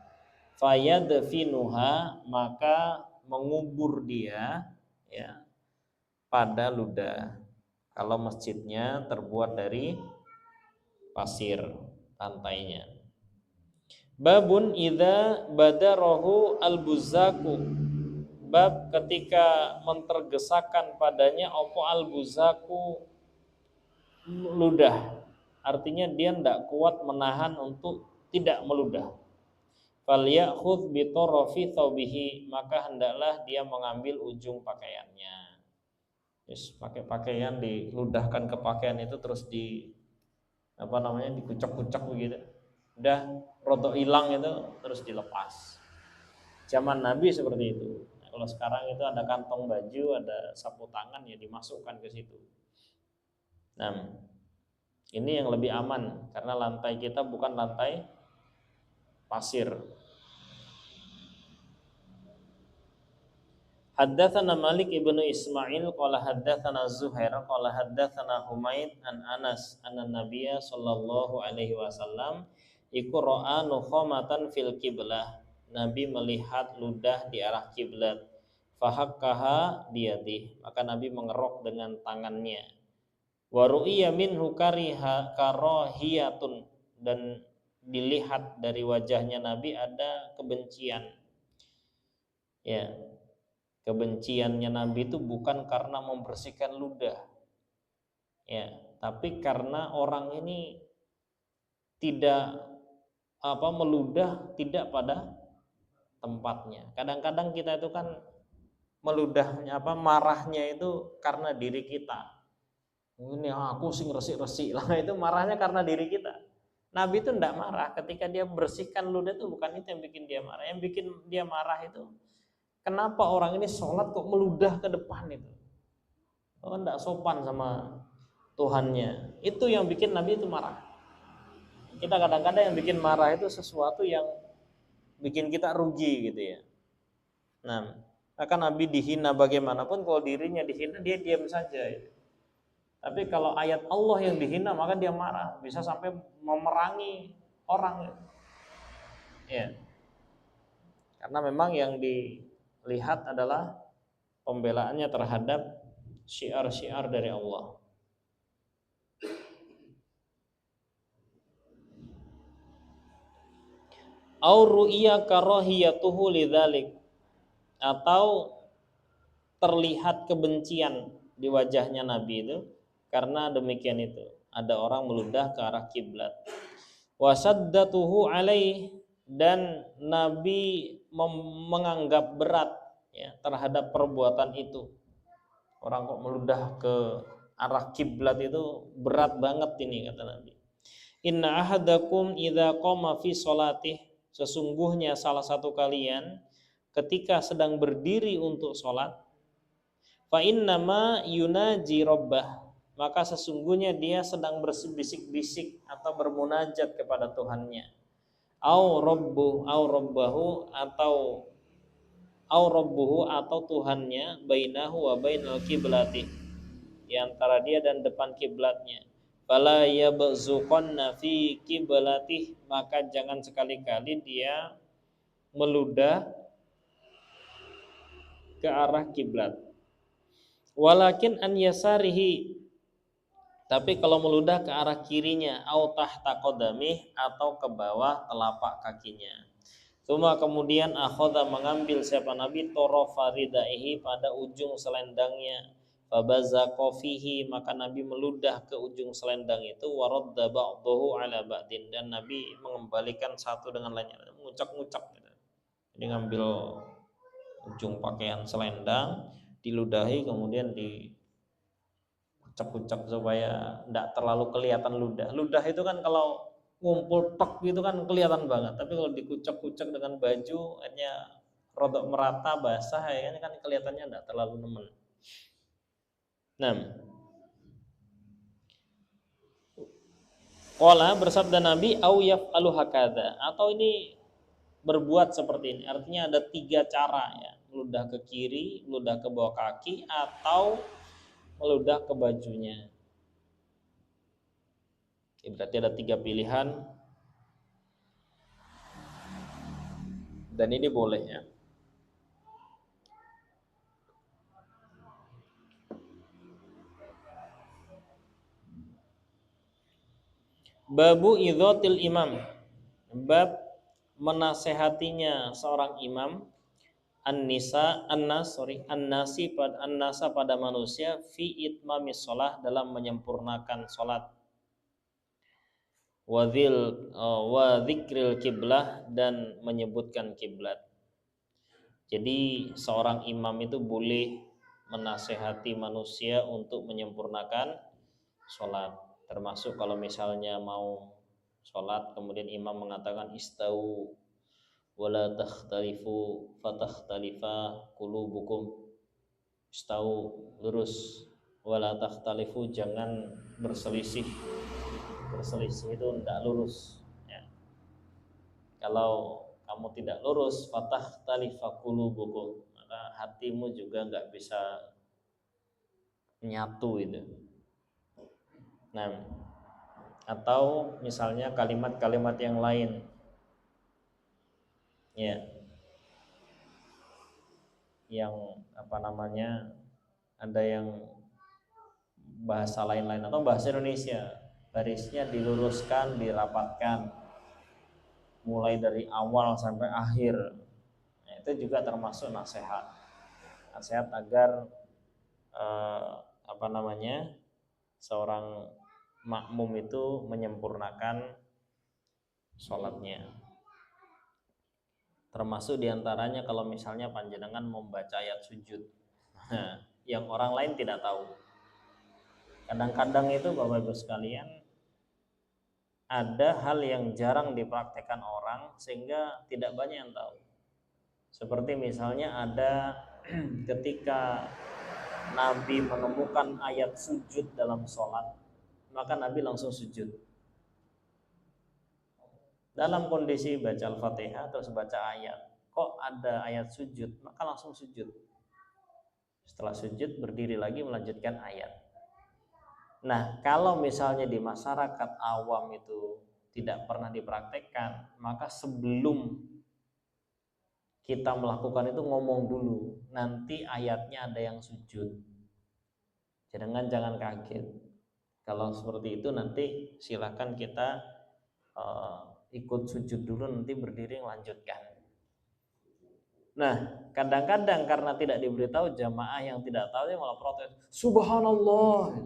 Fayadfinuha, maka mengubur dia, ya, pada ludah. Kalau masjidnya terbuat dari pasir lantainya. Babun idza badarahu al-buzaku, bab ketika mentergesakan padanya opo al-buzaku, ludah, artinya dia tidak kuat menahan untuk tidak meludah. Falyakhudh bi tarafi thawbihi, maka hendaklah dia mengambil ujung pakaiannya. Terus pakai pakaian diludahkan ke pakaian itu, terus dikucek-kucek begitu. Udah rodok hilang itu terus dilepas. Zaman Nabi seperti itu. Nah, kalau sekarang itu ada kantong baju, ada sapu tangan, ya dimasukkan ke situ. Nah, ini yang lebih aman karena lantai kita bukan lantai pasir. Haddatsana Malik ibnu Ismail qala haddatsana Zuhair qala haddatsana Humaid an Anas anna Nabiyya sallallahu alaihi wasallam iku ra'a nukhamatan fil qiblah. Nabi melihat ludah di arah kiblat. Fahakkaha biyadih, maka Nabi mengerok dengan tangannya. Wa ru'iya minhu karahiyatun, dan dilihat dari wajahnya Nabi ada kebencian. Ya, kebenciannya Nabi itu bukan karena membersihkan ludah, ya, tapi karena orang ini tidak meludah tidak pada tempatnya. Kadang-kadang kita itu kan meludahnya marahnya itu karena diri kita. Ini aku sing resik-resik lah, itu marahnya karena diri kita. Nabi itu tidak marah ketika dia bersihkan ludah, itu bukan itu yang bikin dia marah. Yang bikin dia marah itu, kenapa orang ini sholat kok meludah ke depan itu? Oh, tidak sopan sama Tuhannya. Itu yang bikin Nabi itu marah. Kita kadang-kadang yang bikin marah itu sesuatu yang bikin kita rugi gitu ya. Nah, akan Nabi dihina bagaimanapun, kalau dirinya dihina dia diam saja. Tapi kalau ayat Allah yang dihina, maka dia marah, bisa sampai memerangi orang. Ya. Karena memang yang dilihat adalah pembelaannya terhadap syiar-syiar dari Allah. au ru'iya karahiyatuhu lidzalik, atau terlihat kebencian di wajahnya Nabi itu karena demikian itu. Ada orang meludah ke arah kiblat. Wasaddatuhu alaih, dan Nabi menganggap berat ya terhadap perbuatan itu. Orang kok meludah ke arah kiblat itu berat banget ini, kata Nabi. Inna ahadakum idza qama fi sholatih, sesungguhnya salah satu kalian ketika sedang berdiri untuk sholat, fa innama yunaji rabbah, maka sesungguhnya dia sedang berbisik-bisik atau bermunajat kepada Tuhannya. Au rabbahu, atau Tuhannya, bainahu wa bainal kiblati, di antara dia dan depan kiblatnya. Fala yabzuqanna fi kiblatih, maka jangan sekali-kali dia meludah ke arah kiblat. Walakin an yasarihi, tapi kalau meludah ke arah kirinya, au tahta qadamih, atau ke bawah telapak kakinya. Cuma kemudian akhadha, mengambil siapa Nabi, torofa ridaihi, pada ujung selendangnya. Fabazaqa fihi, maka Nabi meludah ke ujung selendang itu. Waradda ba'dahu ala ba'din, dan Nabi mengembalikan satu dengan lainnya, ngucak-ngucak gitu. Jadi ngambil ujung pakaian selendang, diludahi, kemudian dikucak-kucak supaya tidak terlalu kelihatan ludah. Ludah itu kan kalau ngumpul tok gitu kan kelihatan banget, tapi kalau dikucak-kucak dengan baju hanya rodok merata basah ya kan kelihatannya tidak terlalu nemen. Nah, qala, bersabda Nabi, au yaf'alu hakadha, atau ini berbuat seperti ini. Artinya ada 3 cara ya, meludah ke kiri, meludah ke bawah kaki, atau meludah ke bajunya. Oke, berarti ada 3 pilihan, dan ini boleh ya. Babu idzatil imam, bab menasehatinya seorang imam, an-nasa pada manusia, fi itmamis shalah, dalam menyempurnakan salat, wa dzikril kiblah, dan menyebutkan kiblat. Jadi seorang imam itu boleh menasehati manusia untuk menyempurnakan sholat, termasuk kalau misalnya mau sholat kemudian imam mengatakan istau wala takhtalifu fatakhtalifa qulubukum, istau, lurus, wala takhtalifu, jangan berselisih itu tidak lurus ya. Kalau kamu tidak lurus, fatakhtalifa qulubukum, maka hatimu juga nggak bisa nyatu itu. Nah, atau misalnya kalimat-kalimat yang lain ya, yang ada yang bahasa lain-lain atau bahasa Indonesia, barisnya diluruskan, dirapatkan mulai dari awal sampai akhir. Nah, itu juga termasuk nasihat agar seorang makmum itu menyempurnakan sholatnya. Termasuk diantaranya kalau misalnya panjenengan membaca ayat sujud yang orang lain tidak tahu. Kadang-kadang itu Bapak Ibu sekalian, ada hal yang jarang dipraktekkan orang sehingga tidak banyak yang tahu. Seperti misalnya ada ketika Nabi menemukan ayat sujud dalam sholat, maka Nabi langsung sujud. Dalam kondisi baca Al-Fatihah terus baca ayat, kok ada ayat sujud, maka langsung sujud. Setelah sujud berdiri lagi melanjutkan ayat. Nah, kalau misalnya di masyarakat awam itu tidak pernah dipraktekkan, maka sebelum kita melakukan itu ngomong dulu, nanti ayatnya ada yang sujud. Jangan kaget. Kalau seperti itu nanti silakan kita ikut sujud dulu, nanti berdiri melanjutkan. Nah, kadang-kadang karena tidak diberitahu, jamaah yang tidak tahu dia malah protes, subhanallah.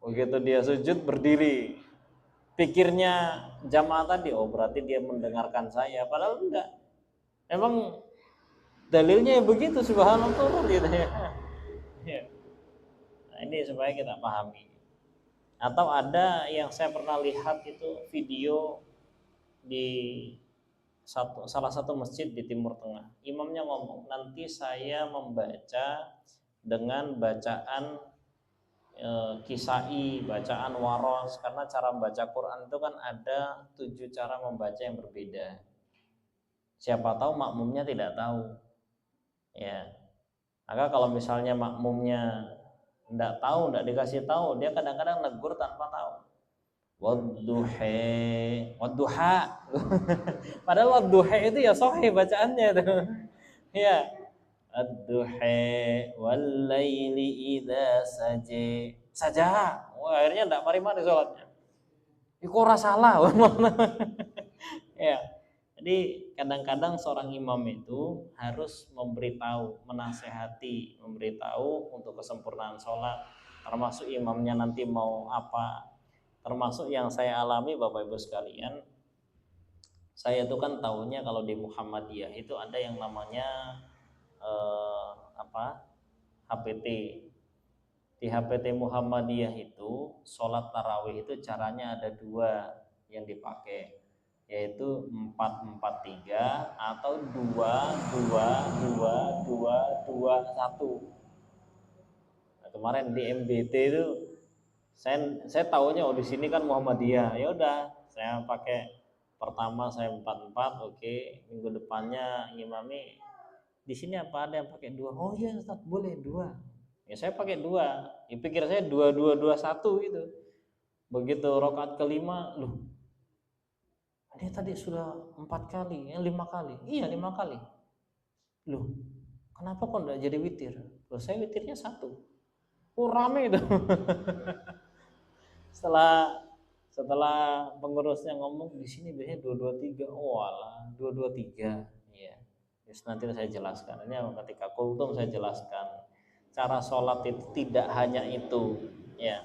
Begitu dia sujud berdiri, pikirnya jamaah tadi, oh berarti dia mendengarkan saya, padahal enggak. Emang dalilnya begitu, subhanallah gitu ya. Nah, ini supaya kita pahami. Atau ada yang saya pernah lihat itu video di salah satu masjid di Timur Tengah. Imamnya ngomong, nanti saya membaca dengan bacaan kisai, bacaan waros, karena cara membaca Quran itu kan ada 7 cara membaca yang berbeda. Siapa tahu makmumnya tidak tahu. Ya. Maka kalau misalnya makmumnya tidak tahu, tidak dikasih tahu, dia kadang-kadang negur tanpa tahu. Wadduha. Padahal wadduha itu ya sahih bacaannya itu. Ya. Ad-duha wal laili idza saja. Wah, akhirnya enggak mari-mari salatnya. Iku ora salah. Ya. Jadi kadang-kadang seorang imam itu harus memberitahu, menasehati, memberitahu untuk kesempurnaan sholat, termasuk imamnya nanti mau apa. Termasuk yang saya alami Bapak Ibu sekalian, saya itu kan tahunya kalau di Muhammadiyah itu ada yang namanya HPT. Di HPT Muhammadiyah itu sholat tarawih itu caranya ada 2 yang dipakai, yaitu 4-4-3 atau 2-2-2-2-2-1. Nah, kemarin di MBT itu saya tahunya di sini kan Muhammadiyah, ya udah saya pakai pertama saya 4-4, oke. Minggu depannya ngimami di sini apa ada yang pakai 2? Oh iya Ustaz, boleh 2. Ya saya pakai 2. Ya pikir saya 2-2-2-1 gitu. Begitu rakaat kelima, loh dia tadi sudah 4 kali, 5 kali. Iya 5 kali. Loh, kenapa kok enggak jadi witir? Loh saya witirnya 1. Oh rame itu. Setelah pengurusnya ngomong di sini biasanya 2-2-3. Oh alah, 2-2-3. Iya. Terus nanti saya jelaskan. Ini ketika kultum saya jelaskan. Cara sholat itu tidak hanya itu, ya.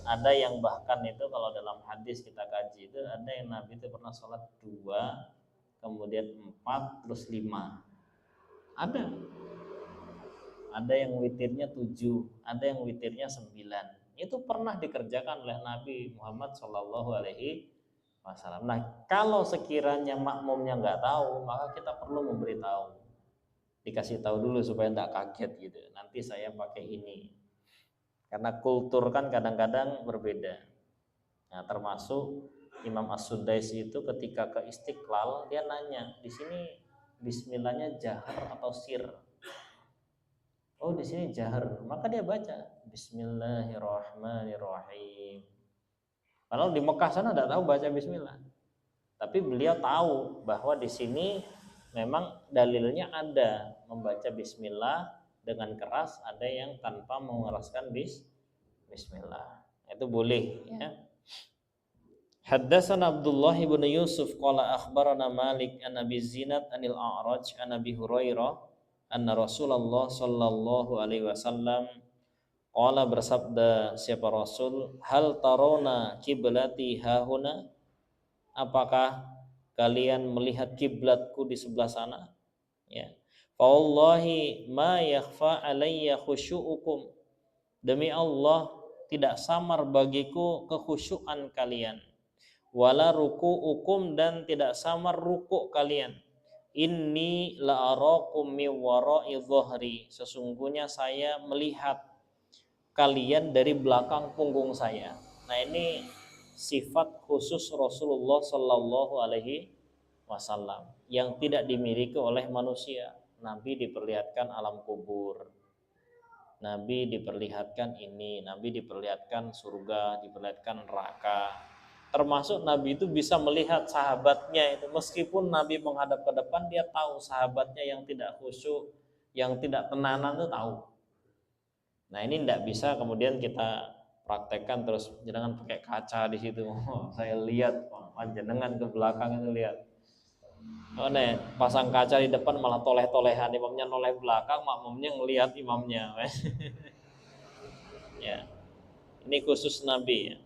Ada yang bahkan itu kalau dalam hadis kita kaji itu ada yang Nabi itu pernah sholat 2, kemudian 4, terus 5. Ada yang witirnya 7, ada yang witirnya 9. Itu pernah dikerjakan oleh Nabi Muhammad Shallallahu Alaihi Wasallam. Nah, kalau sekiranya makmumnya nggak tahu, maka kita perlu memberitahu, dikasih tahu dulu supaya nggak kaget gitu. Nanti saya pakai ini, karena kultur kan kadang-kadang berbeda. Nah, termasuk Imam As-Sudaisi itu ketika ke Istiqlal dia nanya, di sini Bismillahnya jahar atau sir? Oh di sini jahar, maka dia baca Bismillahirrahmanirrahim. Kalau di Mekah sana tidak tahu baca Bismillah, tapi beliau tahu bahwa di sini memang dalilnya ada membaca Bismillah dengan keras, ada yang tanpa mengeraskan Bismillah. Itu boleh ya. Haddatsana Abdullah bin Yusuf qala akhbarana Malik an Abi Zinad anil A'raj an Abi Hurairah anna Rasulullah sallallahu alaihi wasallam qala, bersabda siapa Rasul, hal tarona kiblati hahuna, apakah kalian melihat kiblatku di sebelah sana? Ya. Fa wallahi ma yakhfa alayya khusyu'ukum, demi Allah tidak samar bagiku kekhusyuan kalian, wala ruku'ukum, dan tidak samar ruku' kalian. Inni la'arakum min wara'i dhahri, sesungguhnya saya melihat kalian dari belakang punggung saya. Nah, ini sifat khusus Rasulullah Shallallahu Alaihi Wasallam yang tidak dimiliki oleh manusia. Nabi diperlihatkan alam kubur, Nabi diperlihatkan ini, Nabi diperlihatkan surga, diperlihatkan neraka. Termasuk Nabi itu bisa melihat sahabatnya itu, meskipun Nabi menghadap ke depan, dia tahu sahabatnya yang tidak khusyuk, yang tidak tenanan itu tahu. Nah ini tidak bisa kemudian kita praktekkan terus jangan pakai kaca di situ. Saya lihat panjenengan ke belakang itu lihat. Oh nih, pasang kaca di depan malah toleh-tolehan, imamnya noleh belakang, makmumnya ngelihat imamnya. Ya, ini khusus Nabi ya.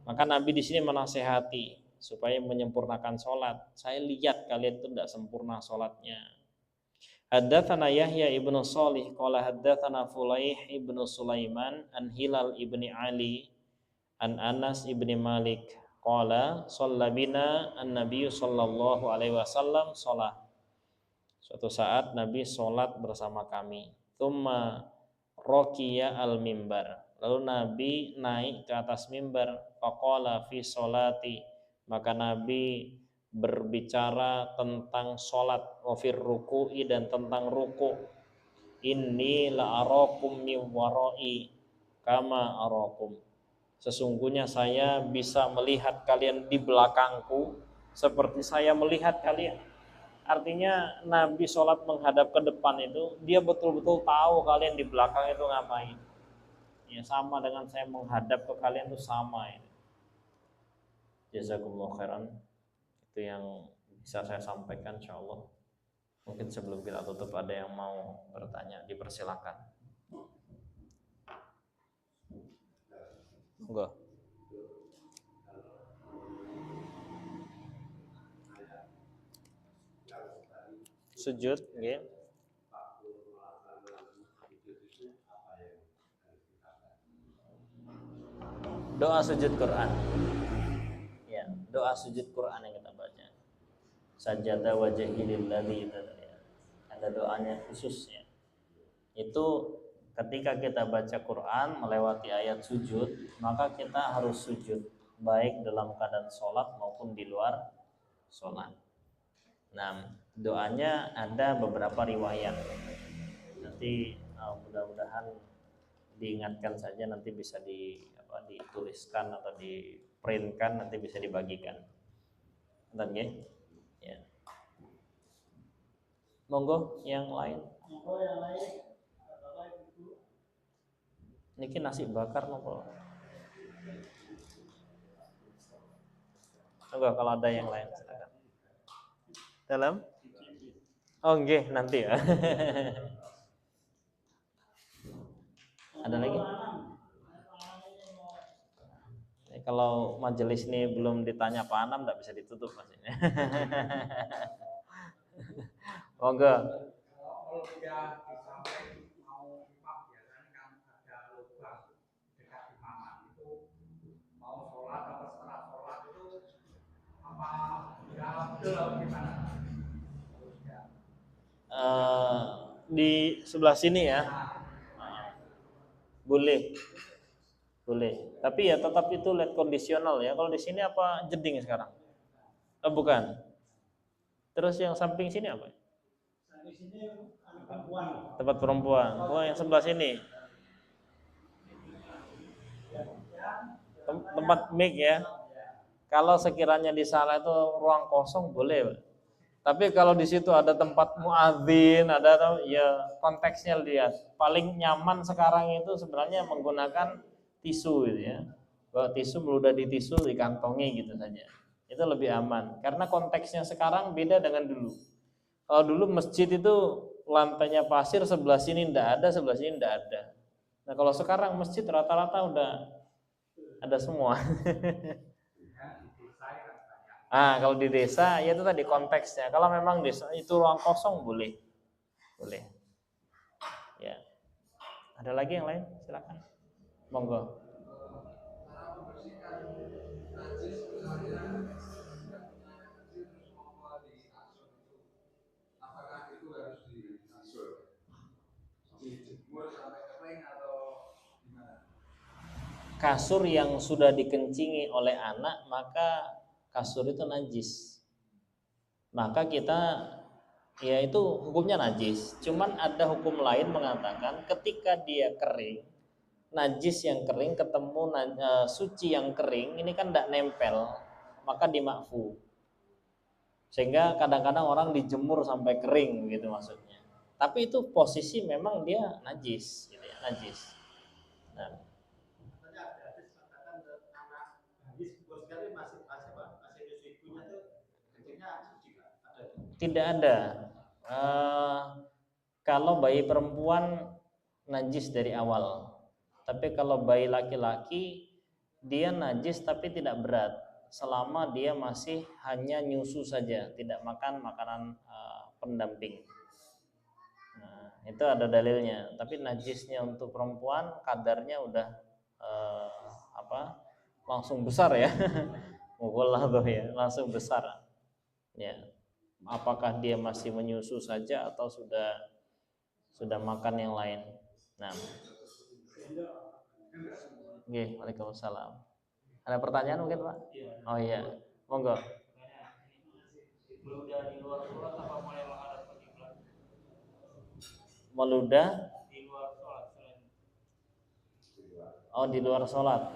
Maka Nabi di sini menasehati supaya menyempurnakan sholat. Saya lihat kalian itu tidak sempurna sholatnya. Haddatsana Yahya ibnu Shalih qala haddatsana Fulaih ibnu Sulaiman an Hilal ibni Ali an Anas ibni Malik qala shalla bina an-nabiy sallallahu alaihi wasallam shalah. Suatu saat Nabi sholat bersama kami. Tsumma rokiya al-mimbar. Lalu Nabi naik ke atas mimbar. Faqala fi sholati. Maka Nabi berbicara tentang sholat. Wafir ruku'i dan tentang ruku'. Inni la'arakum min warai kama arakum. Sesungguhnya saya bisa melihat kalian di belakangku seperti saya melihat kalian. Artinya Nabi sholat menghadap ke depan itu dia betul-betul tahu kalian di belakang itu ngapain. Ya sama dengan saya menghadap ke kalian itu sama ini. Jazakumullah khairan. Itu yang bisa saya sampaikan insyaallah. Mungkin sebelum kita tutup ada yang mau bertanya, dipersilakan. Enggak. Sujud, nggih. Doa sujud Quran. Ya, doa sujud Quran yang kita baca. Sajada wajhi lillazi, ada doanya khususnya. Itu ketika kita baca Quran melewati ayat sujud, maka kita harus sujud baik dalam keadaan sholat maupun di luar sholat. Nah, doanya ada beberapa riwayat. Nanti mudah-mudahan diingatkan saja, nanti bisa dituliskan atau diprintkan, nanti bisa dibagikan. Bentar ya. Monggo yang lain. Niki nasi bakar nopo. Enggak, kalau ada yang lain silakan. Dalam? Oh nggih, nanti ya. Ada lagi? Kalau majelis ini belum ditanya Pak Anam enggak bisa ditutup maksudnya. Monggo. Di sebelah sini ya, boleh, tapi ya tetap itu lihat kondisional ya. Kalau di sini apa jeding sekarang? Bukan. Terus yang samping sini apa? Tempat perempuan. Oh, yang sebelah sini. Tempat mic ya. Kalau sekiranya di sana itu ruang kosong boleh, Pak. Tapi kalau di situ ada tempat muadzin, ada ya konteksnya lihat. Paling nyaman sekarang itu sebenarnya menggunakan tisu gitu ya. Bahwa tisu meludah di tisu dikantongi gitu saja. Itu lebih aman karena konteksnya sekarang beda dengan dulu. Kalau dulu masjid itu lantainya pasir, sebelah sini enggak ada, sebelah sini enggak ada. Nah, kalau sekarang masjid rata-rata udah ada semua. Kalau di desa ya itu tadi konteksnya. Kalau memang desa itu ruang kosong boleh. Ya. Ada lagi yang lain? Silakan. Monggo. Kasur yang sudah dikencingi oleh anak, maka kasur itu najis. Maka kita ya itu hukumnya najis. Cuman ada hukum lain mengatakan ketika dia kering, najis yang kering ketemu suci yang kering, ini kan tidak nempel, maka dimakfu. Sehingga kadang-kadang orang dijemur sampai kering gitu maksudnya. Tapi itu posisi memang dia najis gitu ya, najis. Nah, Tidak ada. Eh, Kalau bayi perempuan najis dari awal. Tapi kalau bayi laki-laki dia najis tapi tidak berat selama dia masih hanya nyusu saja, tidak makan makanan pendamping. Nah, itu ada dalilnya. Tapi najisnya untuk perempuan kadarnya udah apa? Langsung besar ya. Mughalladh tuh ya, langsung besar. Ya. Apakah dia masih menyusu saja atau sudah makan yang lain? Nah, oke, waalaikumsalam. Ada pertanyaan mungkin Pak? Oh iya, monggo. Meludah di luar sholat,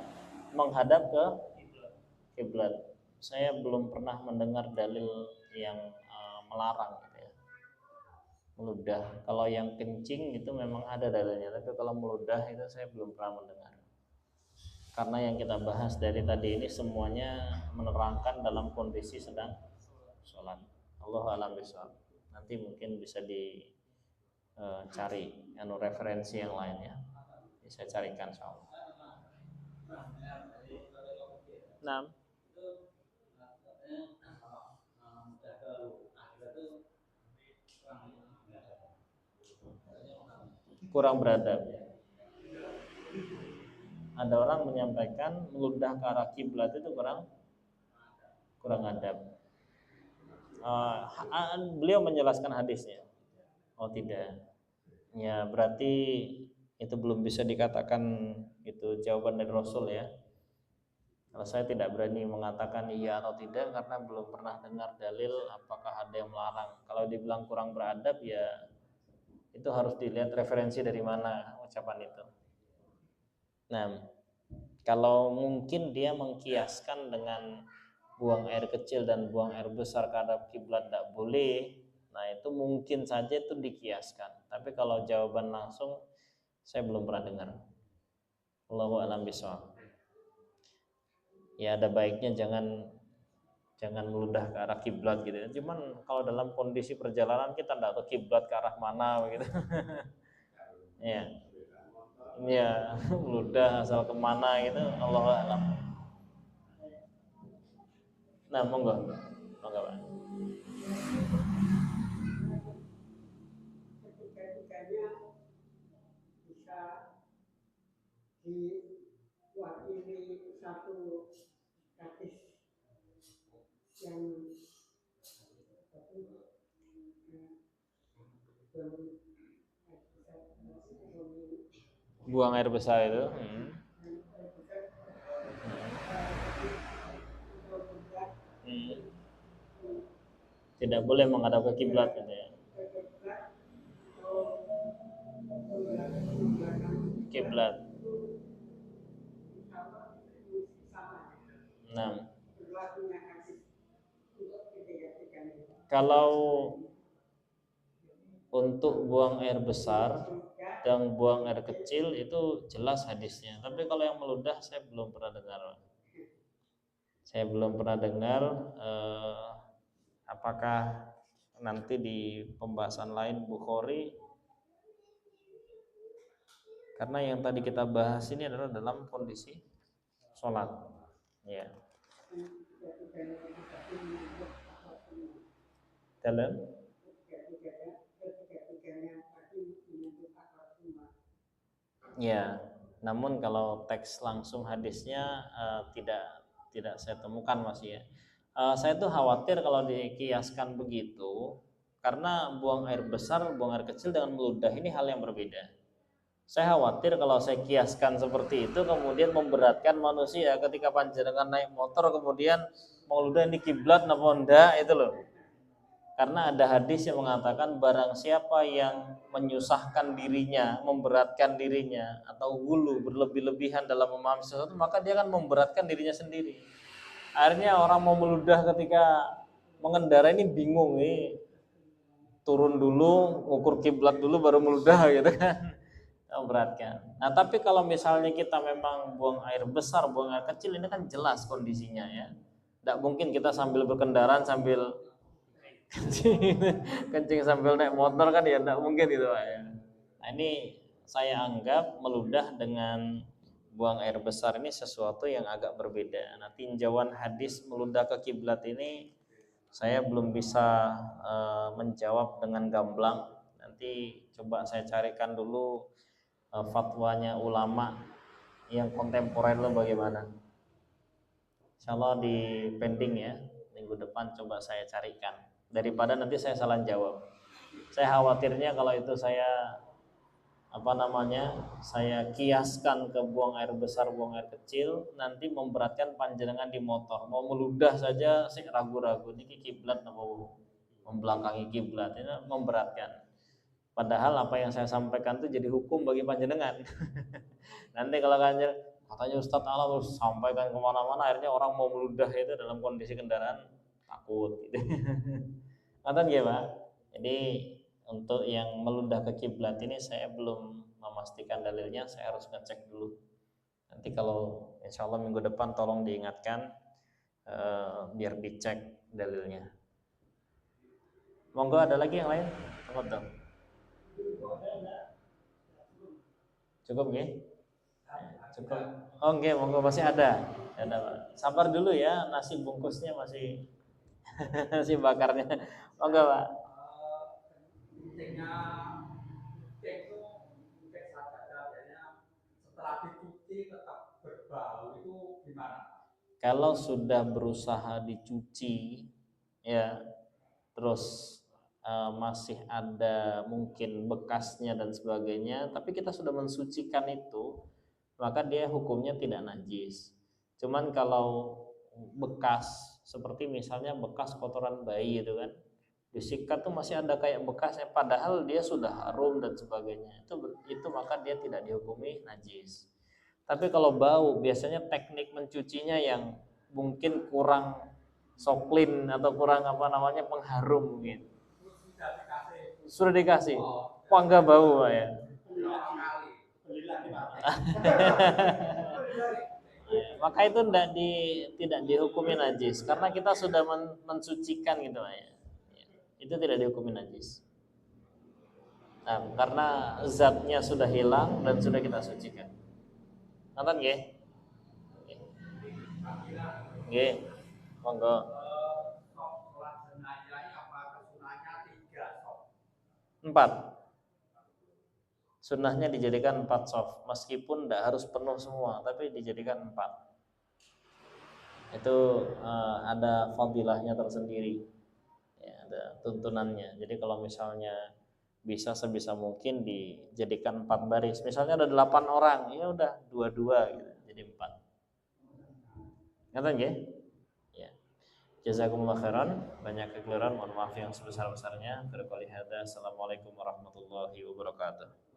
menghadap ke kiblat. Saya belum pernah mendengar dalil yang melarang gitu ya. Meludah. Kalau yang kencing itu memang ada dalilnya, tapi kalau meludah itu saya belum pernah mendengar. Karena yang kita bahas dari tadi ini semuanya menerangkan dalam kondisi sedang sholat. Allahu a'lam bishawab. Nanti mungkin bisa dicari referensi yang lain ya. Bisa carikan insyaallah. Nah, kurang beradab. Ada orang menyampaikan meludah ke arah kiblat itu kurang adab. Beliau menjelaskan hadisnya. Oh tidak. Ya berarti itu belum bisa dikatakan itu jawaban dari Rasul ya. Kalau saya tidak berani mengatakan iya atau tidak karena belum pernah dengar dalil apakah ada yang melarang. Kalau dibilang kurang beradab ya itu harus dilihat referensi dari mana ucapan itu. Nah, kalau mungkin dia mengkiaskan dengan buang air kecil dan buang air besar ke arah kiblat tidak boleh, nah itu mungkin saja itu dikiaskan. Tapi kalau jawaban langsung saya belum pernah dengar. Allahu a'lam bishawab. Ya ada baiknya jangan meludah ke arah kiblat gitu ya. Cuman kalau dalam kondisi perjalanan kita tidak tahu kiblat ke arah mana begitu. Ya. Ya, meludah asal kemana gitu, Allahu a'lam. Nah, monggo. Monggo, Pak. Ketiga-tiganya bisa diwakili satu hadis yang Buang air besar itu. Tidak boleh menghadap ke kiblat gitu ya. Kiblat. Nah, kalau untuk buang air besar dan buang air kecil itu jelas hadisnya. Tapi kalau yang meludah saya belum pernah dengar. Saya belum pernah dengar. Apakah nanti di pembahasan lain Bukhari? Karena yang tadi kita bahas ini adalah dalam kondisi sholat. Ya. Dalam. Ya. Namun kalau teks langsung hadisnya tidak saya temukan masih ya. Saya tuh khawatir kalau dikiaskan begitu, karena buang air besar, buang air kecil dengan meludah ini hal yang berbeda. Saya khawatir kalau saya kiaskan seperti itu kemudian memberatkan manusia ketika panjenengan naik motor kemudian meludah di kiblat napa ndak itu loh. Karena ada hadis yang mengatakan barang siapa yang menyusahkan dirinya, memberatkan dirinya atau hulu berlebih-lebihan dalam memahami sesuatu maka dia akan memberatkan dirinya sendiri. Akhirnya orang mau meludah ketika mengendara ini bingung nih. Turun dulu, ngukur kiblat dulu baru meludah gitu kan. Memberatkan. Nah, tapi kalau misalnya kita memang buang air besar, buang air kecil ini kan jelas kondisinya ya. Tidak mungkin kita sambil berkendaraan sambil Kencing sambil naik motor kan ya enggak mungkin gitu Pak ya. Nah, ini saya anggap meludah dengan buang air besar ini sesuatu yang agak berbeda. Nah, tinjauan hadis meludah ke kiblat ini saya belum bisa menjawab dengan gamblang. Nanti coba saya carikan dulu fatwanya ulama yang kontemporer itu bagaimana. Insya Allah di pending ya, minggu depan coba saya carikan. Daripada nanti saya salah jawab. Saya khawatirnya kalau itu saya saya kiaskan ke buang air besar, buang air kecil, nanti memberatkan panjenengan di motor. Mau meludah saja saya ragu-ragu ini kiblat mau membelakangi kiblat, ini memberatkan. Padahal apa yang saya sampaikan itu jadi hukum bagi panjenengan. Nanti kalau katanya Ustadz Allah harus sampaikan kemana-mana, akhirnya orang mau meludah itu dalam kondisi kendaraan takut gitu. Ngerti ya Pak? Jadi untuk yang meludah ke kiblat ini saya belum memastikan dalilnya, saya harus ngecek dulu. Nanti kalau insya Allah minggu depan tolong diingatkan biar dicek dalilnya. Monggo ada lagi yang lain? Tunggu. Cukup nggih? Cukup. Oh nggih, monggo masih ada. Ada Pak. Sabar dulu ya, nasi bungkusnya masih nasi bakarnya. Monggo Pak. Intinya itu mungkin setelah dicuci tetap berbau itu gimana? Kalau sudah berusaha dicuci ya terus masih ada mungkin bekasnya dan sebagainya, tapi kita sudah mensucikan itu, maka dia hukumnya tidak najis. Cuman kalau bekas seperti misalnya bekas kotoran bayi itu kan, disikat tuh masih ada kayak bekasnya, padahal dia sudah harum dan sebagainya, itu maka dia tidak dihukumi najis. Tapi kalau bau, biasanya teknik mencucinya yang mungkin kurang soklin atau kurang pengharum mungkin. Sudah dikasih. Wah enggak bau Pak ya. Maka itu tidak dihukumi najis karena kita sudah mensucikan gitu Pak ya. Itu tidak dihukumi najis. Nah, karena zatnya sudah hilang dan sudah kita sucikan. Nonton nggih? Nggih. Monggo. Empat. Sunnahnya dijadikan 4 soft, meskipun tidak harus penuh semua, tapi dijadikan 4. Itu ada fadilahnya tersendiri, ya, ada tuntunannya. Jadi kalau misalnya bisa sebisa mungkin dijadikan 4 baris. Misalnya ada 8 orang, ya udah 2-2 gitu, jadi 4. Ngerti nggih? Ya. Jazakumullah khairan, banyak kekeliruan, mohon maaf yang sebesar-besarnya. Assalamualaikum warahmatullahi wabarakatuh.